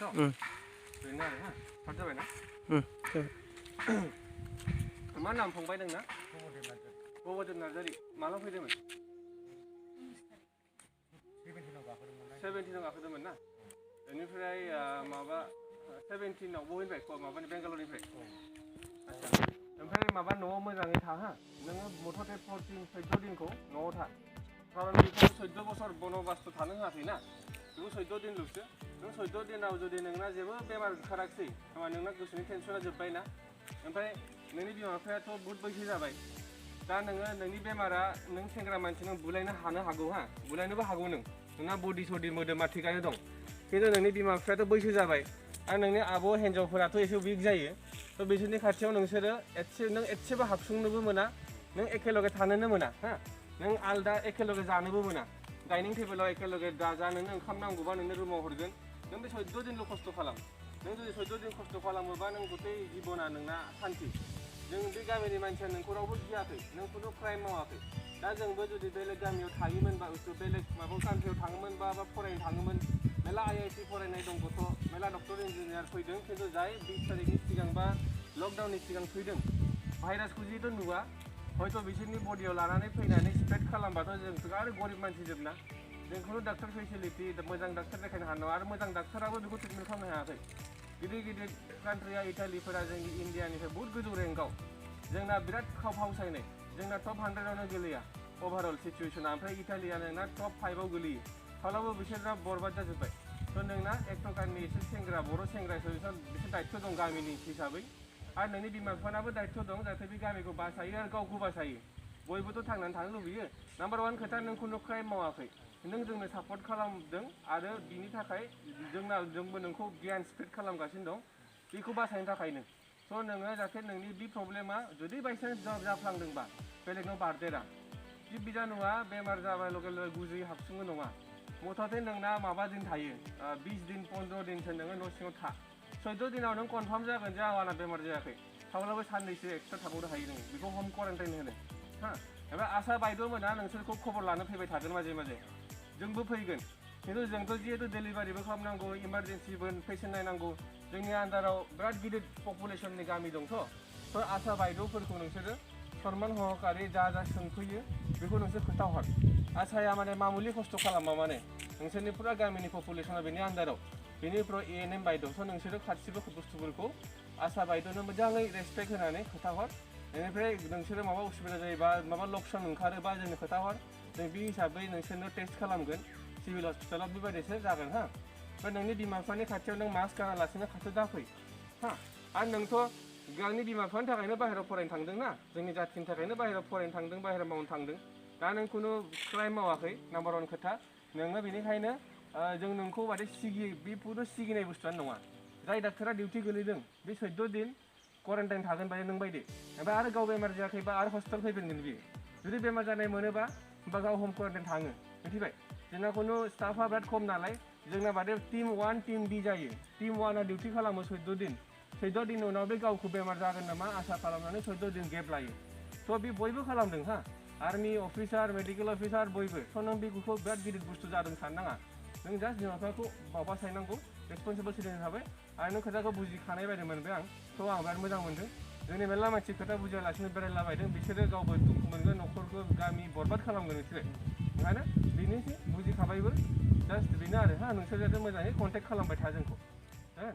जाबायथ' बेनो आरो हा थाब जाबायना मा नाम फंबाय नोंना बबेदों नार्जारि माला फैदोंमोन 17 गाखोदोंमोन ना बेनिफ्राय माबा 17 बबेनिफ्राय माबानि बेंगालरनिफ्राय आच्छा ओमफ्राय माबा न'आव मोजाङै था हा नोङो मथथे 14 दिनखौ न'आव था खारन बेखौ 14 बोसोर बनबासथ' थानो होआखैना बेखौ 14 दिनल'सो नों 14 दिनाव जुदि नोंना जेबो बेमार ओंखाराखिसै होमबा नोंना गोसोनि टेनसना जोब्बायना ओमफ्राय नोंनि बिमा बिफायाथ' बुहुद बैसो जाबाय दा नोङो नोंनि बेमारा नों सेंग्रा मानसि नों बुलायनो हानो हागौ हा बुलायनोबो हागौ नोंना बडि सडि मोदोमा थिगानो दं खिन्थु नोंनि बिमा बिफायाथ' बैसो जाबाय आरो नोंनि आब' हिन्जावफोराथ' एसे उइक जायो थ' बिसोरनि खाथियाव नोंसोरो नों एसेबो हाबसुंनोबो मोना नों एखेलगे थानोनो मोना हा नों आलदा एखेलगे जानोबो मोना डाइनिं टेबोलाव एखेलगे जा नोंनो ओंखाम नांगौबा नोंनो रुमाव हरगोन नों बे 14 दिनल' खस्थ' खालाम नों जुदि 14 दिन खस्थ' खालामोबा नों गथै जिबना नोंना सान्थि जों बे गामिनि मानसिया नोंखौ रावबो गियाखै नों खुनु क्राइम मावाखै दा जोंबो जुदि बेलेग गामियाव थायोमोनबा बेलेग माबा कान्ट्रियाव थाङोमोनबा बा फरायनो थाङोमोन मेला IIT फरायनाय दं गथ' मेला डक्टर इन्जिनियार फैदों खिन्थु जाय 20 तारिखनि सिगां बा लकडाउननि सिगां फैदों भाइरासखौ जिहेतु नुवा हयथ' बिसोरनि बडियाव लानानै फैनानै स्प्रेड खालामबाथ' जों आरो गरिब मानसि जोबना जों खुनु डाक्टर फेसिलिटि मोजां डाक्टर देखायनो हानाय नङा आरो मोजां डाक्टराबो बेखौ ट्रिटमेन्ट खालामनो हायाखै गिदिर गिदिर कान्ट्रिया इटालिफोरा जोंनि इन्डियानिफ्राय बहुत गोजौ रेंकआव जोंना बिराद फावसायनाय जोंना टप 100आवनो गोलैया अभारअल सिचुवेसना ओमफ्राय इटालिया नोंना टप 5आव गोलैयो थेवब्लाबो बिसोरना बरबाद जाजोब्बाय थ' नोंना एक प्रकारनि एसे सेंग्रा बर' सेंग्रा हिसाबै बिसोर दायित्व दं गामिनि हिसाबै आरो नोंनि बिमा बिफानाबो दायित्व दं जाहाथे बे गामिखौ बासायो आरो गावखौ बासायो बयबोथ' थांनानै थानो लुबैयो नाम्बार 1 खोथा नों खुनु क्राइम मावाखै नों जोंनो सापर्ट खालामदों आरो बिनि थाखाय जोंबो नोंखौ गियान स्प्रेड खालामगासिनो दं बेखौ बासायनो थाखायनो स' नोङो जाहाथे नोंनि बे प्रब्लेमा जुदि बायसान्स जाफ्लांदोंबा बेलेगनाव बारदेरा बे बिजानुआ बेमार जाबाय लगे लगे गुजुयै हाबसुङो नङा मथथे नोंना माबा दिन थायो 20 दिन 15 दिनसो नोङो न' सिङाव था 14 दिनाव नों कनफार्म जागोन जे आंना बेमार जायाखै थेवब्लाबो साननैसो एक्सट्रा थाबावनो हायो नोङो बेखौ हम क्वारेन्टाइन होनो हा एबा आशा बायद' मोना नोंसोरखौ खबर लानो फैबाय थागोन माजे माजे जोंबो फैगोन खिन्थु जोंथ' जिहेतु डेलिभारिबो खालामनांगौ इमारजेन्सिबो पेसेन्ट नायनांगौ जोंनि आन्दाराव बिराद गिदिर पपुलेसननि गामि दंथ' थ' आशा बायद'फोरखौ नोंसोरो सनमान सहकारि जा सोंफैयो बेखौ नोंसोर खोन्थाहर आशाया माने मामुलि खस्थ' खालामा माने नोंसोरनि फुरा गामिनि पपुलेसना बेनि आन्दाराव बेनिफ्राय ANM बायद' स' नोंसोरो गासिबो बुस्थुफोरखौ आशा बायद'नो मोजाङै रेसपेक्ट होनानै खोन्थाहर बेनिफ्राय नोंसोरो माबा उसुबिदा जायोबा माबा लक्षण ओंखारोबा जोंनो खोन्थाहर जों बे हिसाबै नोंसोरनो टेस्ट खालामगोन सिभिल हस्पिटालाव बेबायदिसो जागोन हा ओमफ्राय नोंनि बिमा बिफानि खाथियाव नों मास्क गानालासिनो खाथियाव दाफै हा आरो नोंथ' गावनि बिमा बिफानि थाखायनो बाहेरायाव फरायनो थांदों ना जोंनि जाथिनि थाखायनो बाहेरायाव फरायनो थांदों बाहेरायाव मावनो थांदों दा नों खुनु क्राइम मावाखै नाम्बार 1 खोथा नोङो बेनिखायनो जों नोंखौ माने बे पुरु सिगिनाय बुस्थुआनो नङा जाय डाक्टरा डिउटि गोलैदों बे 14 दिन क्वारेन्टाइन थागोन बायदि नों बायदि ओमफ्राय आरो गाव बेमार जायाखैबा आरो हस्पिटाल फैफिनगोन बियो जुदि बेमार जानाय मोनोबा होमबा गाव हम क्वारेन्टाइन थाङो मिथिबाय जोंना खुनु स्टाफआ बिराद खम नालाय जोंना बादे टीम 1 टीम B जायो टीम 1आ डिउटि खालामो 14 दिन 14 दिन उनाव बे गावखौ बेमार जागोन नामा आसा खालामनानै 14 दिन गेप लायो थ' बे बयबो खालामदों हा आर्मि अफिसार मेडिकेल अफिसार बयबो थ' नों बेखौ बिराद गिदिर बुस्थु जादों साननाङा नों जास्ट बिमा बिफाखौ बासायनांगौ रेसपन्सिबल सिटिजेन थाबाय आरो नों खोथाखौ बुजिखानाय बायदि मोनबाय आं थ' आं बिराद मोजां मोनदों जोंनि मेरला मानसि खोथा बुजियालासिनो बेरायलाबायदों बिसोरो गावबो दुखु मोनगोन न'खरखौ गामि बरबाद खालामगोन मिथिबाय ओंखायनो बेनोसै बुजिखाबायबो जास्ट बेनो आरो हा नोंसोर जाहाथे मोजाङै कन्टेक्ट खालामबाय था जोंखौ हो